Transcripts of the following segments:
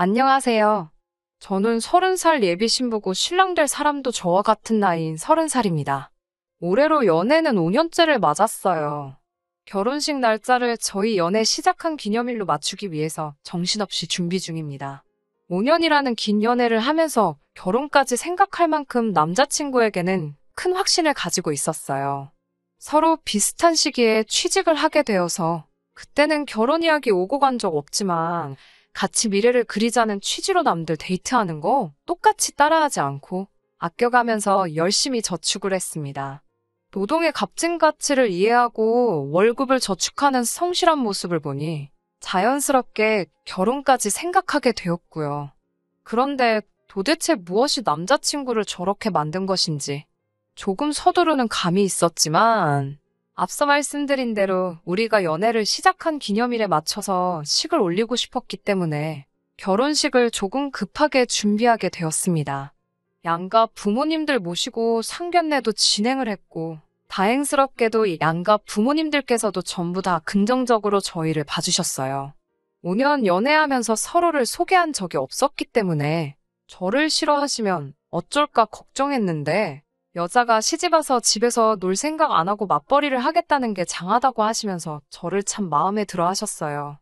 안녕하세요. 저는 30살 예비 신부고 신랑 될 사람도 저와 같은 나이인 30살입니다. 올해로 연애는 5년째를 맞았어요. 결혼식 날짜를 저희 연애 시작한 기념일로 맞추기 위해서 정신없이 준비 중입니다. 5년이라는 긴 연애를 하면서 결혼까지 생각할 만큼 남자친구에게는 큰 확신을 가지고 있었어요. 서로 비슷한 시기에 취직을 하게 되어서 그때는 결혼 이야기 오고 간 적 없지만 같이 미래를 그리자는 취지로 남들 데이트하는 거 똑같이 따라하지 않고 아껴가면서 열심히 저축을 했습니다. 노동의 값진 가치를 이해하고 월급을 저축하는 성실한 모습을 보니 자연스럽게 결혼까지 생각하게 되었고요. 그런데 도대체 무엇이 남자친구를 저렇게 만든 것인지 조금 서두르는 감이 있었지만 앞서 말씀드린 대로 우리가 연애를 시작한 기념일에 맞춰서 식을 올리고 싶었기 때문에 결혼식을 조금 급하게 준비하게 되었습니다. 양가 부모님들 모시고 상견례도 진행을 했고 다행스럽게도 양가 부모님들께서도 전부 다 긍정적으로 저희를 봐주셨어요. 5년 연애하면서 서로를 소개한 적이 없었기 때문에 저를 싫어하시면 어쩔까 걱정했는데 여자가 시집와서 집에서 놀 생각 안 하고 맞벌이를 하겠다는 게 장하다고 하시면서 저를 참 마음에 들어 하셨어요.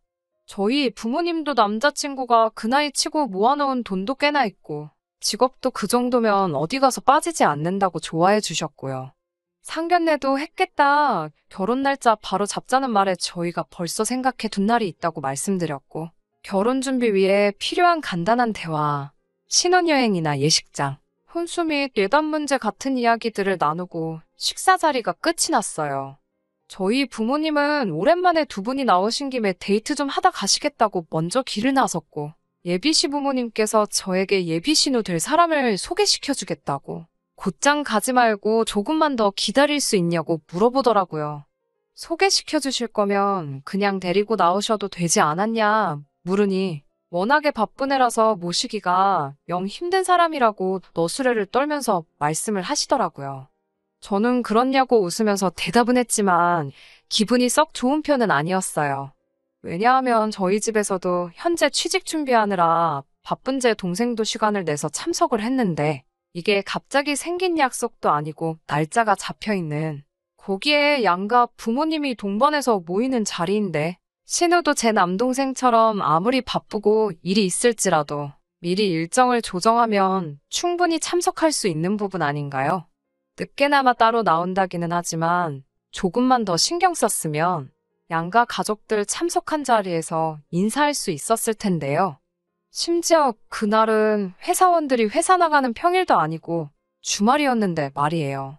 저희 부모님도 남자친구가 그 나이 치고 모아놓은 돈도 꽤나 있고 직업도 그 정도면 어디 가서 빠지지 않는다고 좋아해 주셨고요. 상견례도 했겠다. 결혼 날짜 바로 잡자는 말에 저희가 벌써 생각해 둔 날이 있다고 말씀드렸고 결혼 준비 위해 필요한 간단한 대화, 신혼여행이나 예식장, 혼수 및 예단 문제 같은 이야기들을 나누고 식사 자리가 끝이 났어요. 저희 부모님은 오랜만에 두 분이 나오신 김에 데이트 좀 하다 가시겠다고 먼저 길을 나섰고 예비시 부모님께서 저에게 예비신우 될 사람을 소개시켜주겠다고 곧장 가지 말고 조금만 더 기다릴 수 있냐고 물어보더라고요. 소개시켜 주실 거면 그냥 데리고 나오셔도 되지 않았냐 물으니 워낙에 바쁜 애라서 모시기가 영 힘든 사람이라고 너스레를 떨면서 말씀을 하시더라고요. 저는 그렇냐고 웃으면서 대답은 했지만 기분이 썩 좋은 편은 아니었어요. 왜냐하면 저희 집에서도 현재 취직 준비하느라 바쁜 제 동생도 시간을 내서 참석을 했는데 이게 갑자기 생긴 약속도 아니고 날짜가 잡혀있는 거기에 양가 부모님이 동반해서 모이는 자리인데 신우도 제 남동생처럼 아무리 바쁘고 일이 있을지라도 미리 일정을 조정하면 충분히 참석할 수 있는 부분 아닌가요? 늦게나마 따로 나온다기는 하지만 조금만 더 신경 썼으면 양가 가족들 참석한 자리에서 인사할 수 있었을 텐데요. 심지어 그날은 회사원들이 회사 나가는 평일도 아니고 주말이었는데 말이에요.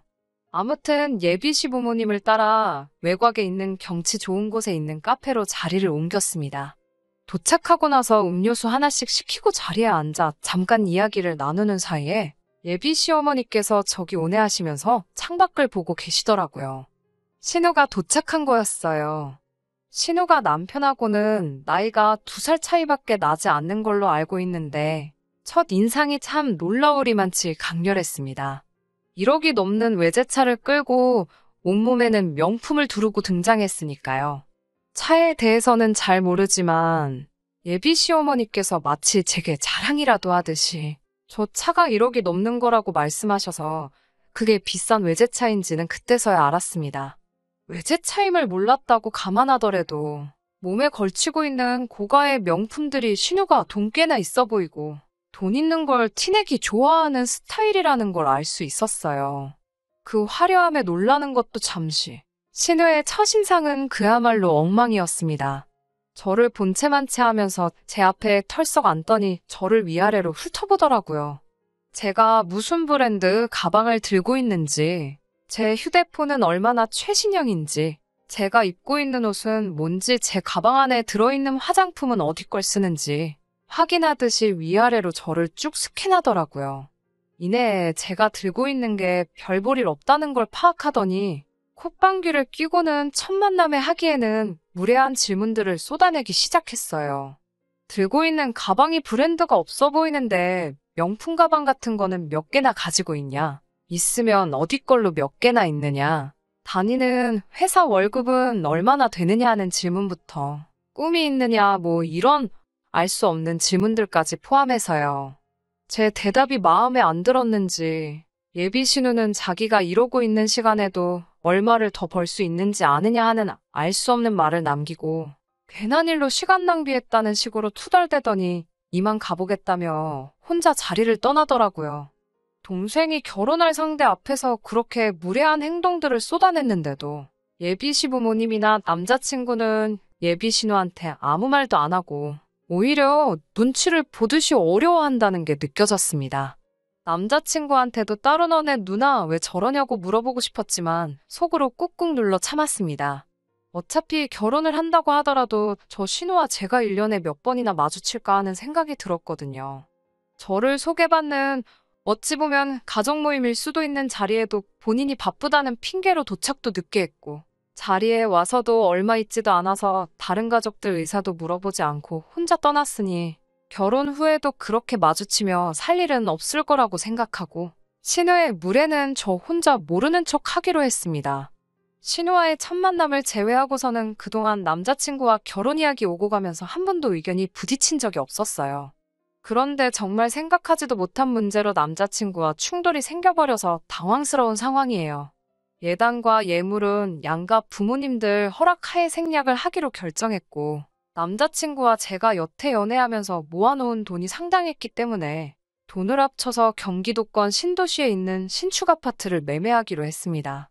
아무튼 예비 시부모님을 따라 외곽에 있는 경치 좋은 곳에 있는 카페로 자리를 옮겼습니다. 도착하고 나서 음료수 하나씩 시키고 자리에 앉아 잠깐 이야기를 나누는 사이에 예비 시어머니께서 저기 오네 하시면서 창밖을 보고 계시더라고요. 신우가 도착한 거였어요. 신우가 남편하고는 나이가 2살 차이밖에 나지 않는 걸로 알고 있는데 첫 인상이 참 놀라우리만치 강렬했습니다. 1억이 넘는 외제차를 끌고 온몸에는 명품을 두르고 등장했으니까요. 차에 대해서는 잘 모르지만 예비 시어머니께서 마치 제게 자랑이라도 하듯이 저 차가 1억이 넘는 거라고 말씀하셔서 그게 비싼 외제차인지는 그때서야 알았습니다. 외제차임을 몰랐다고 감안하더라도 몸에 걸치고 있는 고가의 명품들이 신우가 돈 꽤나 있어 보이고 돈 있는 걸 티내기 좋아하는 스타일이라는 걸 알 수 있었어요. 그 화려함에 놀라는 것도 잠시. 신우의 첫인상은 그야말로 엉망이었습니다. 저를 본체만 채하면서 제 앞에 털썩 앉더니 저를 위아래로 훑어보더라고요. 제가 무슨 브랜드 가방을 들고 있는지, 제 휴대폰은 얼마나 최신형인지, 제가 입고 있는 옷은 뭔지, 제 가방 안에 들어있는 화장품은 어디 걸 쓰는지 확인하듯이 위아래로 저를 쭉 스캔하더라고요. 이내 제가 들고 있는 게 별 볼 일 없다는 걸 파악하더니 콧방귀를 뀌고는 첫 만남에 하기에는 무례한 질문들을 쏟아내기 시작했어요. 들고 있는 가방이 브랜드가 없어 보이는데 명품 가방 같은 거는 몇 개나 가지고 있냐? 있으면 어디 걸로 몇 개나 있느냐? 다니는 회사 월급은 얼마나 되느냐 하는 질문부터 꿈이 있느냐 뭐 이런 알 수 없는 질문들까지 포함해서요. 제 대답이 마음에 안 들었는지 예비 신우는 자기가 이러고 있는 시간에도 얼마를 더 벌 수 있는지 아느냐 하는 알 수 없는 말을 남기고 괜한 일로 시간 낭비했다는 식으로 투덜대더니 이만 가보겠다며 혼자 자리를 떠나더라고요. 동생이 결혼할 상대 앞에서 그렇게 무례한 행동들을 쏟아냈는데도 예비 시부모님이나 남자친구는 예비 신우한테 아무 말도 안 하고 오히려 눈치를 보듯이 어려워한다는 게 느껴졌습니다. 남자친구한테도 따로 너네 누나 왜 저러냐고 물어보고 싶었지만 속으로 꾹꾹 눌러 참았습니다. 어차피 결혼을 한다고 하더라도 저 신우와 제가 1년에 몇 번이나 마주칠까 하는 생각이 들었거든요. 저를 소개받는 어찌 보면 가족 모임일 수도 있는 자리에도 본인이 바쁘다는 핑계로 도착도 늦게 했고 자리에 와서도 얼마 있지도 않아서 다른 가족들 의사도 물어보지 않고 혼자 떠났으니 결혼 후에도 그렇게 마주치며 살 일은 없을 거라고 생각하고 신우의 무례는 저 혼자 모르는 척 하기로 했습니다. 신우와의 첫 만남을 제외하고서는 그동안 남자친구와 결혼 이야기 오고 가면서 한 번도 의견이 부딪힌 적이 없었어요. 그런데 정말 생각하지도 못한 문제로 남자친구와 충돌이 생겨버려서 당황스러운 상황이에요. 예단과 예물은 양가 부모님들 허락하에 생략을 하기로 결정했고 남자친구와 제가 여태 연애하면서 모아놓은 돈이 상당했기 때문에 돈을 합쳐서 경기도권 신도시에 있는 신축 아파트를 매매하기로 했습니다.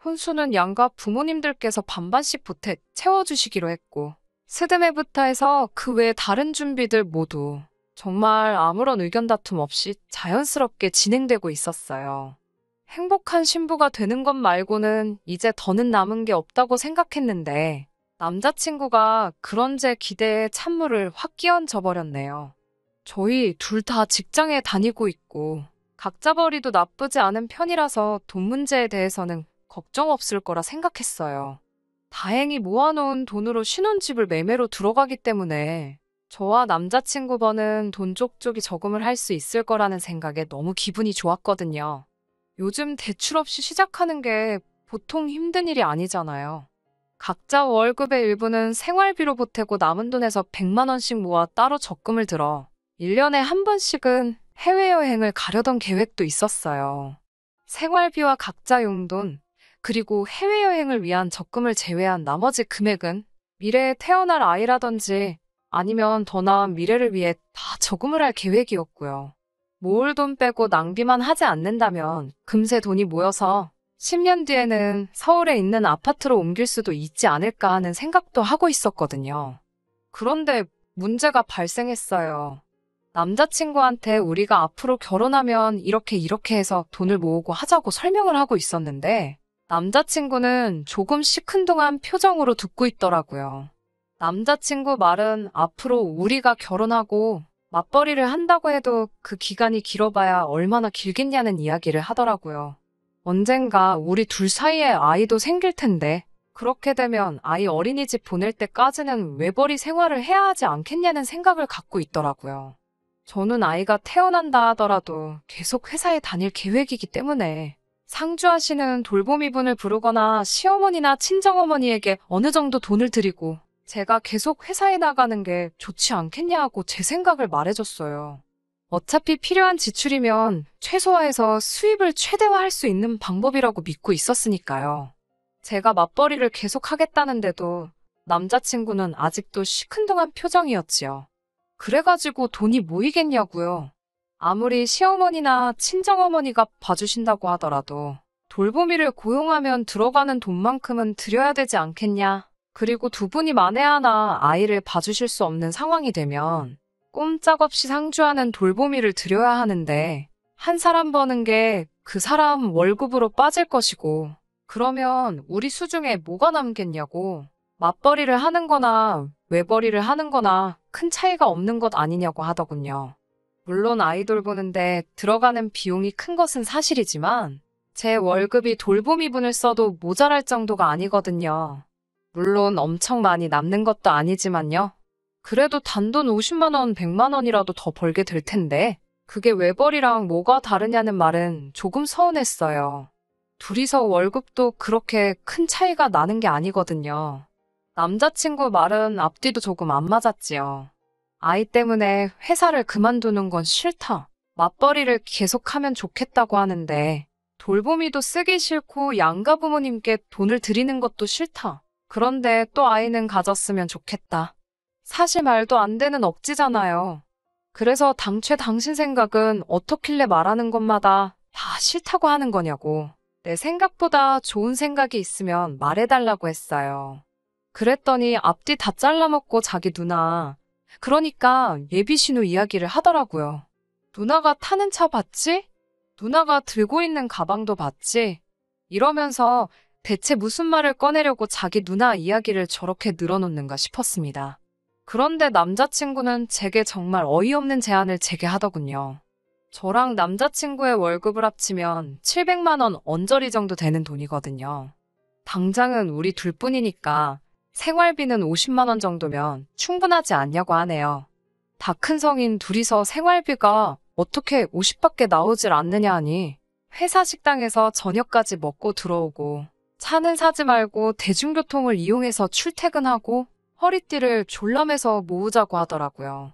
혼수는 양가 부모님들께서 반반씩 보태 채워주시기로 했고 스드메부터 해서 그 외 다른 준비들 모두 정말 아무런 의견 다툼 없이 자연스럽게 진행되고 있었어요. 행복한 신부가 되는 것 말고는 이제 더는 남은 게 없다고 생각했는데 남자친구가 그런 제 기대에 찬물을 확 끼얹어 버렸네요. 저희 둘 다 직장에 다니고 있고 각자 벌이도 나쁘지 않은 편이라서 돈 문제에 대해서는 걱정 없을 거라 생각했어요. 다행히 모아놓은 돈으로 신혼집을 매매로 들어가기 때문에 저와 남자친구 버는 돈 쪽쪽이 저금을 할 수 있을 거라는 생각에 너무 기분이 좋았거든요. 요즘 대출 없이 시작하는 게 보통 힘든 일이 아니잖아요. 각자 월급의 일부는 생활비로 보태고 남은 돈에서 100만 원씩 모아 따로 적금을 들어 1년에 한 번씩은 해외여행을 가려던 계획도 있었어요. 생활비와 각자 용돈, 그리고 해외여행을 위한 적금을 제외한 나머지 금액은 미래에 태어날 아이라든지 아니면 더 나은 미래를 위해 다 저금을 할 계획이었고요. 모을 돈 빼고 낭비만 하지 않는다면 금세 돈이 모여서 10년 뒤에는 서울에 있는 아파트로 옮길 수도 있지 않을까 하는 생각도 하고 있었거든요. 그런데 문제가 발생했어요. 남자친구한테 우리가 앞으로 결혼하면 이렇게 해서 돈을 모으고 하자고 설명을 하고 있었는데 남자친구는 조금 시큰둥한 표정으로 듣고 있더라고요. 남자친구 말은 앞으로 우리가 결혼하고 맞벌이를 한다고 해도 그 기간이 길어봐야 얼마나 길겠냐는 이야기를 하더라고요. 언젠가 우리 둘 사이에 아이도 생길 텐데 그렇게 되면 아이 어린이집 보낼 때까지는 외벌이 생활을 해야 하지 않겠냐는 생각을 갖고 있더라고요. 저는 아이가 태어난다 하더라도 계속 회사에 다닐 계획이기 때문에 상주하시는 돌보미분을 부르거나 시어머니나 친정어머니에게 어느 정도 돈을 드리고 제가 계속 회사에 나가는 게 좋지 않겠냐고 제 생각을 말해줬어요. 어차피 필요한 지출이면 최소화해서 수입을 최대화할 수 있는 방법이라고 믿고 있었으니까요. 제가 맞벌이를 계속 하겠다는데도 남자친구는 아직도 시큰둥한 표정이었지요. 그래가지고 돈이 모이겠냐고요. 아무리 시어머니나 친정어머니가 봐주신다고 하더라도 돌보미를 고용하면 들어가는 돈만큼은 드려야 되지 않겠냐. 그리고 두 분이 만에 하나 아이를 봐주실 수 없는 상황이 되면 꼼짝없이 상주하는 돌보미를 드려야 하는데 한 사람 버는 게 그 사람 월급으로 빠질 것이고 그러면 우리 수중에 뭐가 남겠냐고. 맞벌이를 하는 거나 외벌이를 하는 거나 큰 차이가 없는 것 아니냐고 하더군요. 물론 아이 돌보는데 들어가는 비용이 큰 것은 사실이지만 제 월급이 돌보미분을 써도 모자랄 정도가 아니거든요. 물론 엄청 많이 남는 것도 아니지만요. 그래도 단돈 50만 원, 100만 원이라도 더 벌게 될 텐데 그게 외벌이랑 뭐가 다르냐는 말은 조금 서운했어요. 둘이서 월급도 그렇게 큰 차이가 나는 게 아니거든요. 남자친구 말은 앞뒤도 조금 안 맞았지요. 아이 때문에 회사를 그만두는 건 싫다. 맞벌이를 계속하면 좋겠다고 하는데 돌보미도 쓰기 싫고 양가 부모님께 돈을 드리는 것도 싫다. 그런데 또 아이는 가졌으면 좋겠다. 사실 말도 안 되는 억지잖아요. 그래서 당최 당신 생각은 어떻길래 말하는 것마다 다 싫다고 하는 거냐고. 내 생각보다 좋은 생각이 있으면 말해달라고 했어요. 그랬더니 앞뒤 다 잘라먹고 자기 누나, 그러니까 예비신우 이야기를 하더라고요. 누나가 타는 차 봤지? 누나가 들고 있는 가방도 봤지? 이러면서 대체 무슨 말을 꺼내려고 자기 누나 이야기를 저렇게 늘어놓는가 싶었습니다. 그런데 남자친구는 제게 정말 어이없는 제안을 제게 하더군요. 저랑 남자친구의 월급을 합치면 700만 원 언저리 정도 되는 돈이거든요. 당장은 우리 둘뿐이니까 생활비는 50만 원 정도면 충분하지 않냐고 하네요. 다 큰 성인 둘이서 생활비가 어떻게 50밖에 나오질 않느냐 하니 회사 식당에서 저녁까지 먹고 들어오고 차는 사지 말고 대중교통을 이용해서 출퇴근하고 허리띠를 졸라매서 모으자고 하더라고요.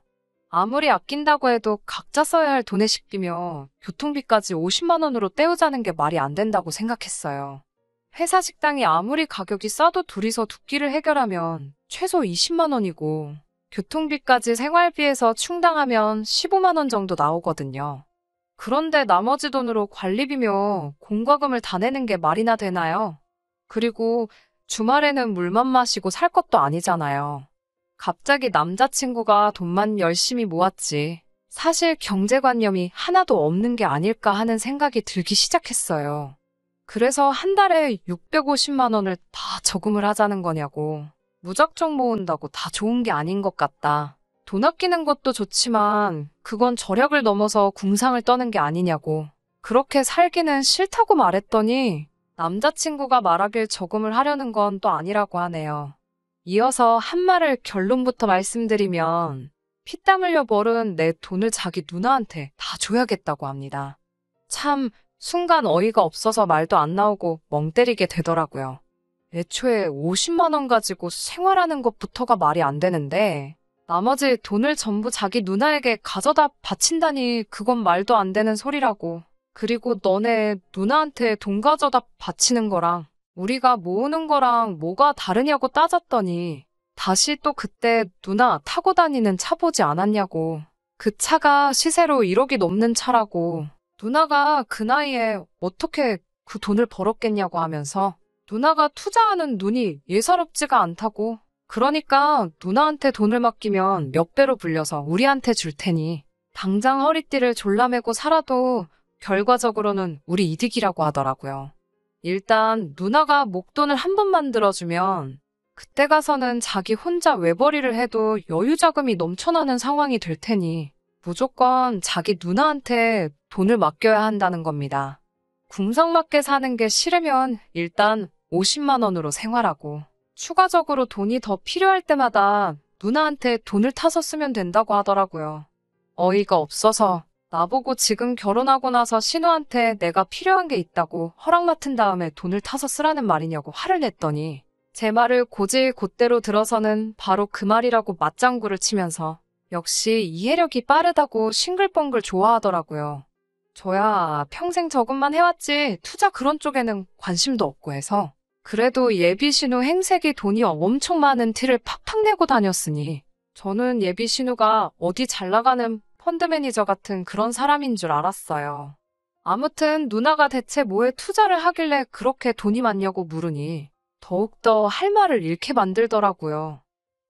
아무리 아낀다고 해도 각자 써야 할 돈에 씻기며 교통비까지 50만 원으로 때우자는 게 말이 안 된다고 생각했어요. 회사 식당이 아무리 가격이 싸도 둘이서 두 끼를 해결하면 최소 20만 원이고 교통비까지 생활비에서 충당하면 15만 원 정도 나오거든요. 그런데 나머지 돈으로 관리비며 공과금을 다 내는 게 말이나 되나요? 그리고 주말에는 물만 마시고 살 것도 아니잖아요. 갑자기 남자친구가 돈만 열심히 모았지. 사실 경제관념이 하나도 없는 게 아닐까 하는 생각이 들기 시작했어요. 그래서 한 달에 650만 원을 다 저금을 하자는 거냐고. 무작정 모은다고 다 좋은 게 아닌 것 같다. 돈 아끼는 것도 좋지만 그건 절약을 넘어서 궁상을 떠는 게 아니냐고. 그렇게 살기는 싫다고 말했더니 남자친구가 말하길 저금을 하려는 건 또 아니라고 하네요. 이어서 한 말을 결론부터 말씀드리면 피땀 흘려 벌은 내 돈을 자기 누나한테 다 줘야겠다고 합니다. 참 순간 어이가 없어서 말도 안 나오고 멍 때리게 되더라고요. 애초에 50만 원 가지고 생활하는 것부터가 말이 안 되는데 나머지 돈을 전부 자기 누나에게 가져다 바친다니 그건 말도 안 되는 소리라고. 그리고 너네 누나한테 돈 가져다 바치는 거랑 우리가 모으는 거랑 뭐가 다르냐고 따졌더니 다시 또 그때 누나 타고 다니는 차 보지 않았냐고. 그 차가 시세로 1억이 넘는 차라고. 누나가 그 나이에 어떻게 그 돈을 벌었겠냐고 하면서 누나가 투자하는 눈이 예사롭지가 않다고. 그러니까 누나한테 돈을 맡기면 몇 배로 불려서 우리한테 줄 테니 당장 허리띠를 졸라매고 살아도 결과적으로는 우리 이득이라고 하더라고요. 일단 누나가 목돈을 한 번 만들어주면 그때 가서는 자기 혼자 외벌이를 해도 여유 자금이 넘쳐나는 상황이 될 테니 무조건 자기 누나한테 돈을 맡겨야 한다는 겁니다. 궁상맞게 사는 게 싫으면 일단 50만 원으로 생활하고 추가적으로 돈이 더 필요할 때마다 누나한테 돈을 타서 쓰면 된다고 하더라고요. 어이가 없어서 나보고 지금 결혼하고 나서 신우한테 내가 필요한 게 있다고 허락 맡은 다음에 돈을 타서 쓰라는 말이냐고 화를 냈더니 제 말을 곧대로 들어서는 바로 그 말이라고 맞장구를 치면서 역시 이해력이 빠르다고 싱글벙글 좋아하더라고요. 저야 평생 저금만 해왔지 투자 그런 쪽에는 관심도 없고 해서 그래도 예비신우 행색이 돈이 엄청 많은 티를 팍팍 내고 다녔으니 저는 예비신우가 어디 잘 나가는 펀드 매니저 같은 그런 사람인 줄 알았어요. 아무튼 누나가 대체 뭐에 투자를 하길래 그렇게 돈이 많냐고 물으니 더욱더 할 말을 잃게 만들더라고요.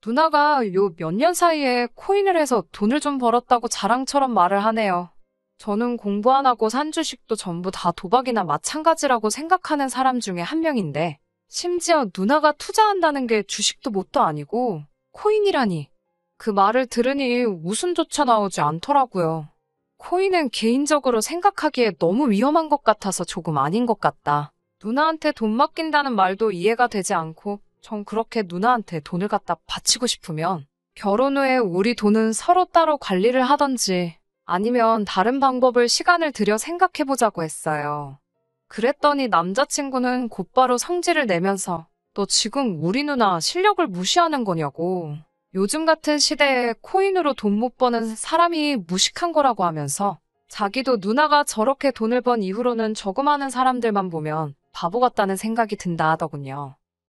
누나가 요 몇 년 사이에 코인을 해서 돈을 좀 벌었다고 자랑처럼 말을 하네요. 저는 공부 안 하고 산 주식도 전부 다 도박이나 마찬가지라고 생각하는 사람 중에 한 명인데 심지어 누나가 투자한다는 게 주식도 뭣도 아니고 코인이라니. 그 말을 들으니 웃음조차 나오지 않더라고요. 코인은 개인적으로 생각하기에 너무 위험한 것 같아서 조금 아닌 것 같다. 누나한테 돈 맡긴다는 말도 이해가 되지 않고 전 그렇게 누나한테 돈을 갖다 바치고 싶으면 결혼 후에 우리 돈은 서로 따로 관리를 하던지 아니면 다른 방법을 시간을 들여 생각해보자고 했어요. 그랬더니 남자친구는 곧바로 성질을 내면서 너 지금 우리 누나 실력을 무시하는 거냐고. 요즘 같은 시대에 코인으로 돈 못 버는 사람이 무식한 거라고 하면서 자기도 누나가 저렇게 돈을 번 이후로는 저금하는 사람들만 보면 바보 같다는 생각이 든다 하더군요.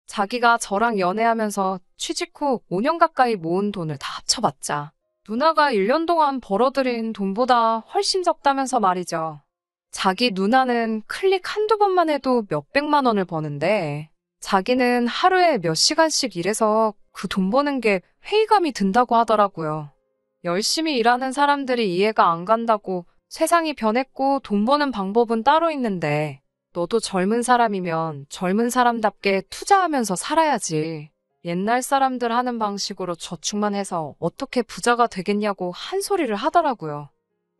자기가 저랑 연애하면서 취직 후 5년 가까이 모은 돈을 다 합쳐봤자 누나가 1년 동안 벌어들인 돈보다 훨씬 적다면서 말이죠. 자기 누나는 클릭 한두 번만 해도 몇백만 원을 버는데 자기는 하루에 몇 시간씩 일해서 그 돈 버는 게 회의감이 든다고 하더라고요. 열심히 일하는 사람들이 이해가 안 간다고 세상이 변했고 돈 버는 방법은 따로 있는데 너도 젊은 사람이면 젊은 사람답게 투자하면서 살아야지. 옛날 사람들 하는 방식으로 저축만 해서 어떻게 부자가 되겠냐고 한 소리를 하더라고요.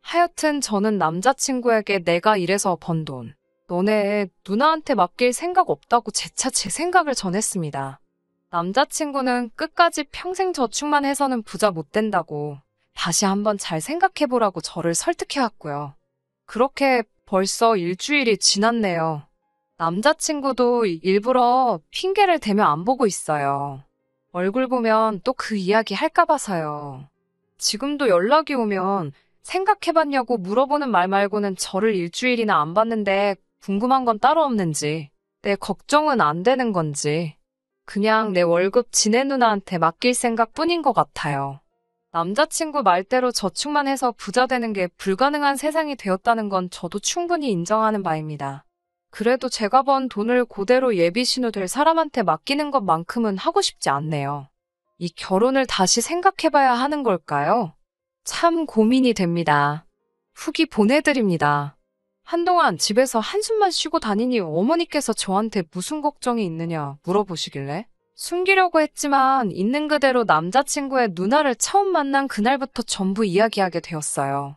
하여튼 저는 남자친구에게 내가 일해서 번 돈, 너네 누나한테 맡길 생각 없다고 재차 제 생각을 전했습니다. 남자친구는 끝까지 평생 저축만 해서는 부자 못 된다고 다시 한번 잘 생각해보라고 저를 설득해왔고요. 그렇게 벌써 일주일이 지났네요. 남자친구도 일부러 핑계를 대며 안 보고 있어요. 얼굴 보면 또 그 이야기 할까 봐서요. 지금도 연락이 오면 생각해봤냐고 물어보는 말 말고는 저를 일주일이나 안 봤는데 궁금한 건 따로 없는지, 내 걱정은 안 되는 건지, 그냥 내 월급 지네 누나한테 맡길 생각뿐인 것 같아요. 남자친구 말대로 저축만 해서 부자 되는 게 불가능한 세상이 되었다는 건 저도 충분히 인정하는 바입니다. 그래도 제가 번 돈을 그대로 예비신우 될 사람한테 맡기는 것만큼은 하고 싶지 않네요. 이 결혼을 다시 생각해봐야 하는 걸까요? 참 고민이 됩니다. 후기 보내드립니다. 한동안 집에서 한숨만 쉬고 다니니 어머니께서 저한테 무슨 걱정이 있느냐 물어보시길래 숨기려고 했지만 있는 그대로 남자친구의 누나를 처음 만난 그날부터 전부 이야기하게 되었어요.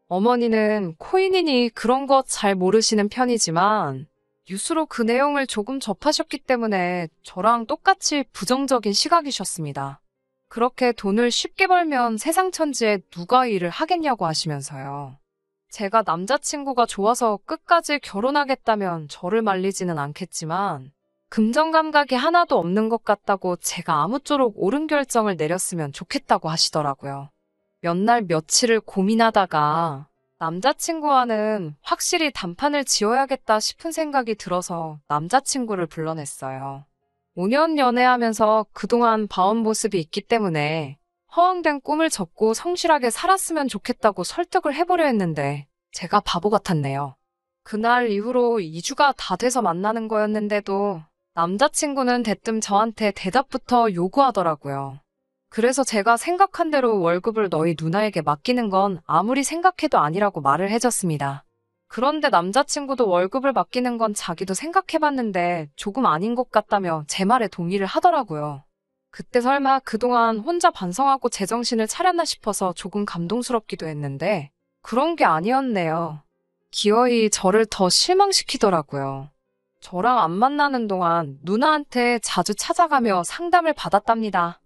어머니는 코인이니 그런 것 잘 모르시는 편이지만 뉴스로 그 내용을 조금 접하셨기 때문에 저랑 똑같이 부정적인 시각이셨습니다. 그렇게 돈을 쉽게 벌면 세상 천지에 누가 일을 하겠냐고 하시면서요. 제가 남자친구가 좋아서 끝까지 결혼하겠다면 저를 말리지는 않겠지만 금전 감각이 하나도 없는 것 같다고 제가 아무쪼록 옳은 결정을 내렸으면 좋겠다고 하시더라고요. 몇 날 며칠을 고민하다가 남자친구와는 확실히 단판을 지어야겠다 싶은 생각이 들어서 남자친구를 불러냈어요. 5년 연애하면서 그동안 봐온 모습이 있기 때문에 허황된 꿈을 접고 성실하게 살았으면 좋겠다고 설득을 해보려 했는데 제가 바보 같았네요. 그날 이후로 2주가 다 돼서 만나는 거였는데도 남자친구는 대뜸 저한테 대답부터 요구하더라고요. 그래서 제가 생각한 대로 월급을 너희 누나에게 맡기는 건 아무리 생각해도 아니라고 말을 해줬습니다. 그런데 남자친구도 월급을 맡기는 건 자기도 생각해봤는데 조금 아닌 것 같다며 제 말에 동의를 하더라고요. 그때 설마 그동안 혼자 반성하고 제정신을 차렸나 싶어서 조금 감동스럽기도 했는데 그런 게 아니었네요. 기어이 저를 더 실망시키더라고요. 저랑 안 만나는 동안 누나한테 자주 찾아가며 상담을 받았답니다.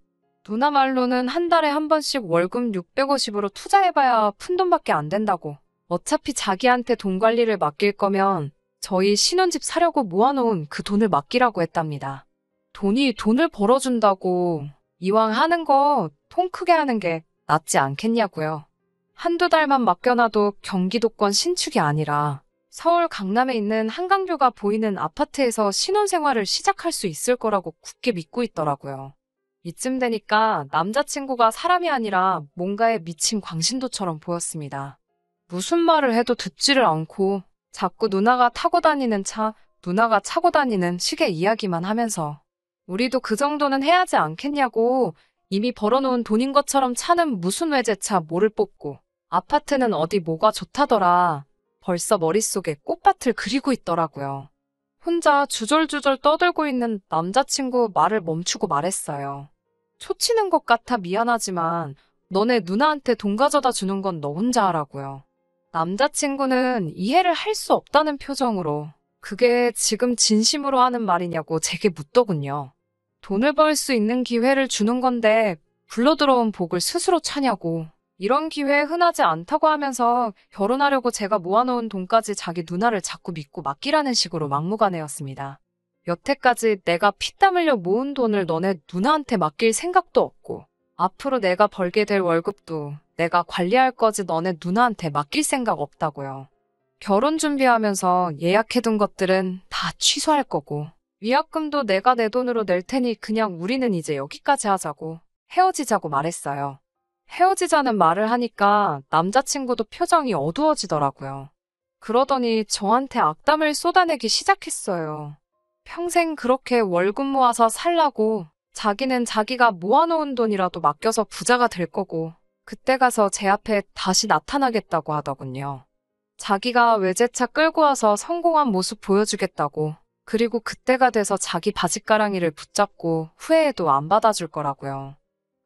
누나 말로는 한 달에 한 번씩 월급 650으로 투자해봐야 푼돈밖에 안 된다고. 어차피 자기한테 돈 관리를 맡길 거면 저희 신혼집 사려고 모아놓은 그 돈을 맡기라고 했답니다. 돈이 돈을 벌어준다고 이왕 하는 거 통 크게 하는 게 낫지 않겠냐고요. 한두 달만 맡겨놔도 경기도권 신축이 아니라 서울 강남에 있는 한강뷰가 보이는 아파트에서 신혼생활을 시작할 수 있을 거라고 굳게 믿고 있더라고요. 이쯤 되니까 남자친구가 사람이 아니라 뭔가에 미친 광신도처럼 보였습니다. 무슨 말을 해도 듣지를 않고 자꾸 누나가 타고 다니는 차, 누나가 차고 다니는 시계 이야기만 하면서 우리도 그 정도는 해야지 않겠냐고 이미 벌어놓은 돈인 것처럼 차는 무슨 외제차 뭐를 뽑고 아파트는 어디 뭐가 좋다더라. 벌써 머릿속에 꽃밭을 그리고 있더라고요. 혼자 주절주절 떠들고 있는 남자친구 말을 멈추고 말했어요. 초치는 것 같아 미안하지만 너네 누나한테 돈 가져다 주는 건 너 혼자 하라고요. 남자친구는 이해를 할 수 없다는 표정으로 그게 지금 진심으로 하는 말이냐고 제게 묻더군요. 돈을 벌 수 있는 기회를 주는 건데 굴러들어온 복을 스스로 차냐고. 이런 기회 흔하지 않다고 하면서 결혼하려고 제가 모아놓은 돈까지 자기 누나를 자꾸 믿고 맡기라는 식으로 막무가내였습니다. 여태까지 내가 피땀 흘려 모은 돈을 너네 누나한테 맡길 생각도 없고 앞으로 내가 벌게 될 월급도 내가 관리할 거지 너네 누나한테 맡길 생각 없다고요. 결혼 준비하면서 예약해둔 것들은 다 취소할 거고 위약금도 내가 내 돈으로 낼 테니 그냥 우리는 이제 여기까지 하자고 헤어지자고 말했어요. 헤어지자는 말을 하니까 남자친구도 표정이 어두워지더라고요. 그러더니 저한테 악담을 쏟아내기 시작했어요. 평생 그렇게 월급 모아서 살라고 자기는 자기가 모아놓은 돈이라도 맡겨서 부자가 될 거고 그때 가서 제 앞에 다시 나타나겠다고 하더군요. 자기가 외제차 끌고 와서 성공한 모습 보여주겠다고 그리고 그때가 돼서 자기 바짓가랑이를 붙잡고 후회해도 안 받아줄 거라고요.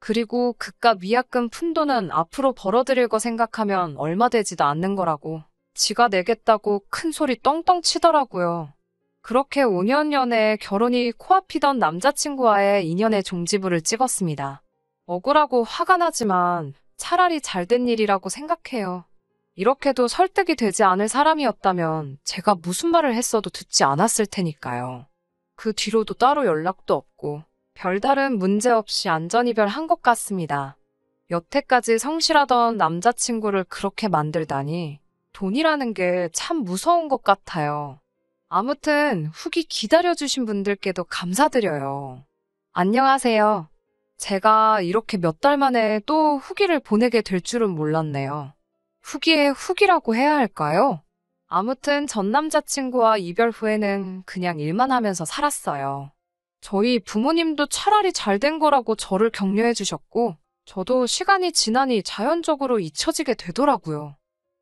그리고 그깟 위약금 푼 돈은 앞으로 벌어들일 거 생각하면 얼마 되지도 않는 거라고 지가 내겠다고 큰 소리 떵떵 치더라고요. 그렇게 5년 연애에 결혼이 코앞이던 남자친구와의 인연의 종지부를 찍었습니다. 억울하고 화가 나지만 차라리 잘된 일이라고 생각해요. 이렇게도 설득이 되지 않을 사람이었다면 제가 무슨 말을 했어도 듣지 않았을 테니까요. 그 뒤로도 따로 연락도 없고 별다른 문제 없이 안전이별한 것 같습니다. 여태까지 성실하던 남자친구를 그렇게 만들다니 돈이라는 게 참 무서운 것 같아요. 아무튼 후기 기다려주신 분들께도 감사드려요. 안녕하세요. 제가 이렇게 몇 달 만에 또 후기를 보내게 될 줄은 몰랐네요. 후기에 후기라고 해야 할까요? 아무튼 전 남자친구와 이별 후에는 그냥 일만 하면서 살았어요. 저희 부모님도 차라리 잘된 거라고 저를 격려해 주셨고 저도 시간이 지나니 자연적으로 잊혀지게 되더라고요.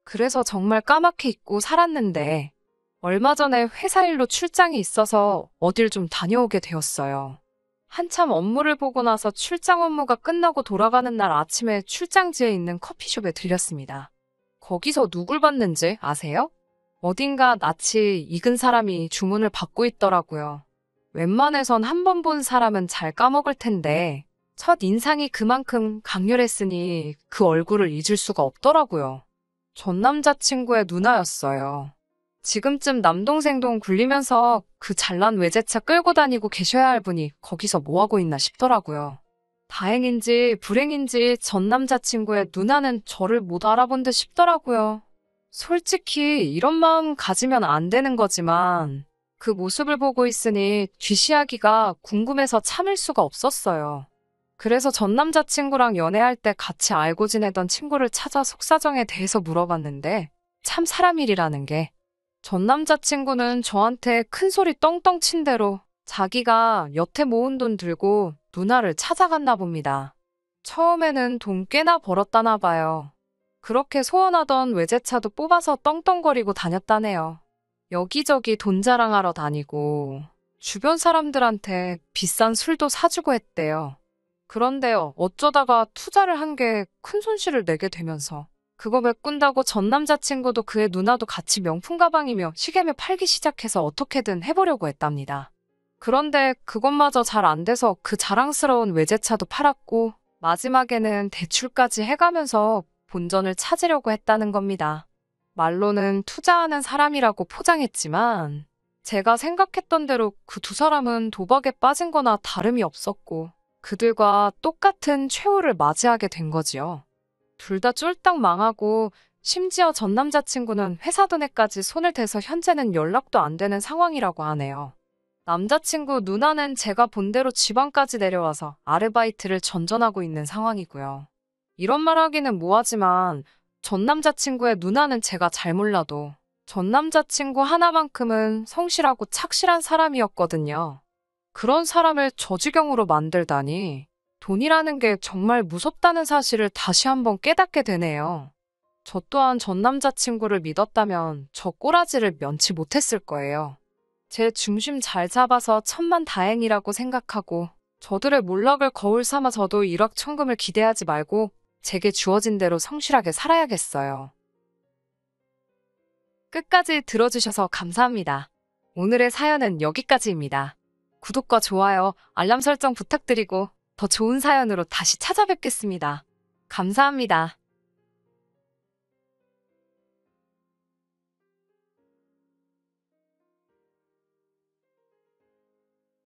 그래서 정말 까맣게 잊고 살았는데 얼마 전에 회사 일로 출장이 있어서 어딜 좀 다녀오게 되었어요. 한참 업무를 보고 나서 출장 업무가 끝나고 돌아가는 날 아침에 출장지에 있는 커피숍에 들렸습니다. 거기서 누굴 봤는지 아세요? 어딘가 낯이 익은 사람이 주문을 받고 있더라고요. 웬만해선 한 번 본 사람은 잘 까먹을 텐데 첫 인상이 그만큼 강렬했으니 그 얼굴을 잊을 수가 없더라고요. 전 남자친구의 누나였어요. 지금쯤 남동생 돈 굴리면서 그 잘난 외제차 끌고 다니고 계셔야 할 분이 거기서 뭐하고 있나 싶더라고요. 다행인지 불행인지 전 남자친구의 누나는 저를 못 알아본 듯 싶더라고요. 솔직히 이런 마음 가지면 안 되는 거지만 그 모습을 보고 있으니 뒤시하기가 궁금해서 참을 수가 없었어요. 그래서 전 남자친구랑 연애할 때 같이 알고 지내던 친구를 찾아 속사정에 대해서 물어봤는데 참 사람 일이라는 게 전 남자친구는 저한테 큰 소리 떵떵 친 대로 자기가 여태 모은 돈 들고 누나를 찾아갔나 봅니다. 처음에는 돈 꽤나 벌었다나 봐요. 그렇게 소원하던 외제차도 뽑아서 떵떵거리고 다녔다네요. 여기저기 돈 자랑하러 다니고 주변 사람들한테 비싼 술도 사주고 했대요. 그런데 어쩌다가 투자를 한 게 큰 손실을 내게 되면서 그거 메꾼다고 전 남자친구도 그의 누나도 같이 명품 가방이며 시계며 팔기 시작해서 어떻게든 해보려고 했답니다. 그런데 그것마저 잘 안 돼서 그 자랑스러운 외제차도 팔았고 마지막에는 대출까지 해가면서 본전을 찾으려고 했다는 겁니다. 말로는 투자하는 사람이라고 포장했지만 제가 생각했던 대로 그 두 사람은 도박에 빠진 거나 다름이 없었고 그들과 똑같은 최후를 맞이하게 된 거지요. 둘 다 쫄딱 망하고 심지어 전 남자친구는 회사 돈에까지 손을 대서 현재는 연락도 안 되는 상황이라고 하네요. 남자친구 누나는 제가 본 대로 지방까지 내려와서 아르바이트를 전전하고 있는 상황이고요. 이런 말 하기는 뭐하지만 전 남자친구의 누나는 제가 잘 몰라도 전 남자친구 하나만큼은 성실하고 착실한 사람이었거든요. 그런 사람을 저주경으로 만들다니 돈이라는 게 정말 무섭다는 사실을 다시 한번 깨닫게 되네요. 저 또한 전 남자친구를 믿었다면 저 꼬라지를 면치 못했을 거예요. 제 중심 잘 잡아서 천만다행이라고 생각하고 저들의 몰락을 거울 삼아 저도 일확천금을 기대하지 말고 제게 주어진 대로 성실하게 살아야겠어요. 끝까지 들어주셔서 감사합니다. 오늘의 사연은 여기까지입니다. 구독과 좋아요, 알람 설정 부탁드리고 더 좋은 사연으로 다시 찾아뵙겠습니다. 감사합니다.